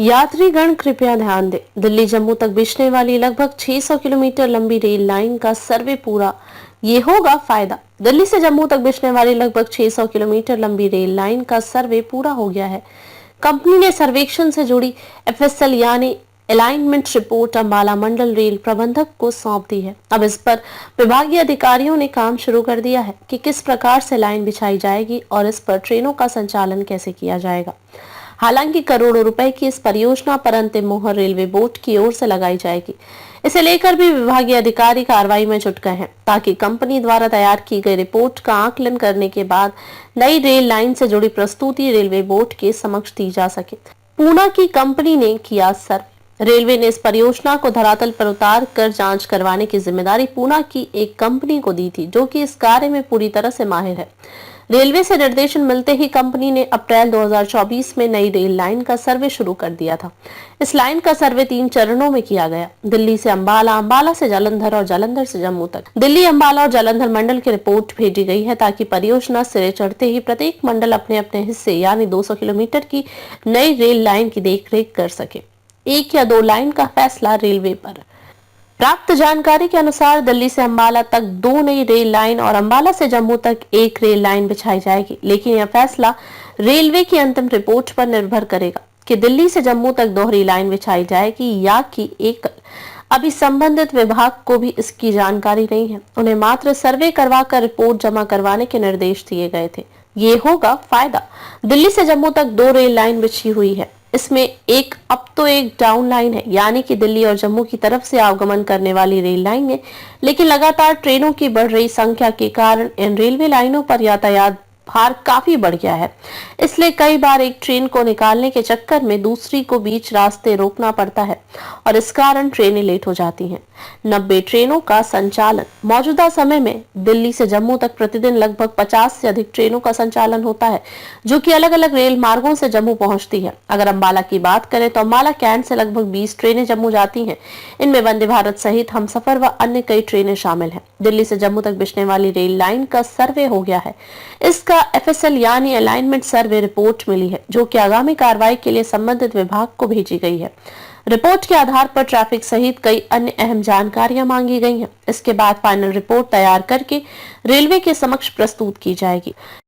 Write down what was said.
यात्रीगण कृपया ध्यान दें। दिल्ली जम्मू तक बिछने वाली लगभग 600 किलोमीटर लंबी रेल लाइन का सर्वे पूरा, ये होगा फायदा। दिल्ली से जम्मू तक बिछने वाली लगभग 600 किलोमीटर लंबी रेल लाइन का सर्वे पूरा हो गया है। कंपनी ने सर्वेक्षण से जुड़ी एफएसएल यानी अलाइनमेंट रिपोर्ट अंबाला मंडल रेल प्रबंधक को सौंप दी है। अब इस पर विभागीय अधिकारियों ने काम शुरू कर दिया है कि किस प्रकार से लाइन बिछाई जाएगी और इस पर ट्रेनों का संचालन कैसे किया जाएगा। हालांकि करोड़ों रुपए की इस परियोजना पर अंतिम मोहर रेलवे बोर्ड की ओर से लगाई जाएगी। इसे लेकर भी विभागीय अधिकारी कार्रवाई में जुट गए हैं ताकि कंपनी द्वारा तैयार की गई रिपोर्ट का आकलन करने के बाद नई रेल लाइन से जुड़ी प्रस्तुति रेलवे बोर्ड के समक्ष दी जा सके। पूना की कंपनी ने किया सर्वे। रेलवे ने इस परियोजना को धरातल पर उतार कर जांच करवाने की जिम्मेदारी पूना की एक कंपनी को दी थी, जो कि इस कार्य में पूरी तरह से माहिर है। रेलवे से निर्देशन मिलते ही कंपनी ने अप्रैल 2024 में नई रेल लाइन का सर्वे शुरू कर दिया था। इस लाइन का सर्वे 3 चरणों में किया गया। दिल्ली से अंबाला, अंबाला से जालंधर और जालंधर से जम्मू तक। दिल्ली, अंबाला और जालंधर मंडल की रिपोर्ट भेजी गई है ताकि परियोजना सिरे चढ़ते ही प्रत्येक मंडल अपने अपने हिस्से यानी 200 किलोमीटर की नई रेल लाइन की देखरेख कर सके। 1 या 2 लाइन का फैसला रेलवे पर। प्राप्त जानकारी के अनुसार दिल्ली से अंबाला तक 2 नई रेल लाइन और अंबाला से जम्मू तक 1 रेल लाइन बिछाई जाएगी, लेकिन यह फैसला रेलवे की अंतिम रिपोर्ट पर निर्भर करेगा कि दिल्ली से जम्मू तक दोहरी लाइन बिछाई जाएगी या कि एकल। अभी संबंधित विभाग को भी इसकी जानकारी नहीं है। उन्हें मात्र सर्वे करवाकर रिपोर्ट जमा करवाने के निर्देश दिए गए थे। ये होगा फायदा। दिल्ली से जम्मू तक 2 रेल लाइन बिछी हुई है। इसमें एक अप तो एक डाउन लाइन है, यानी कि दिल्ली और जम्मू की तरफ से आवागमन करने वाली रेल लाइन है, लेकिन लगातार ट्रेनों की बढ़ रही संख्या के कारण इन रेलवे लाइनों पर यातायात भार काफी बढ़ गया है। इसलिए कई बार एक ट्रेन को निकालने के चक्कर में दूसरी को बीच रास्ते रोकना पड़ता है और इस कारण ट्रेनें लेट हो जाती हैं। 90 ट्रेनों का संचालन। मौजूदा समय में दिल्ली से जम्मू तक प्रतिदिन लगभग 50 से अधिक ट्रेनों का संचालन होता है, जो कि अलग अलग रेल मार्गों से जम्मू पहुंचती है। अगर अंबाला की बात करें तो अंबाला कैंट से लगभग 20 ट्रेनें जम्मू जाती हैं। इनमें वंदे भारत सहित हमसफर व अन्य कई ट्रेनें शामिल हैं। दिल्ली से जम्मू तक बिछने वाली रेल लाइन का सर्वे हो गया है। इसका एफएसएल यानी अलाइनमेंट सर्वे रिपोर्ट मिली है, जो कि आगामी कार्रवाई के लिए संबंधित विभाग को भेजी गई है। रिपोर्ट के आधार पर ट्रैफिक सहित कई अन्य अहम जानकारियां मांगी गई हैं। इसके बाद फाइनल रिपोर्ट तैयार करके रेलवे के समक्ष प्रस्तुत की जाएगी।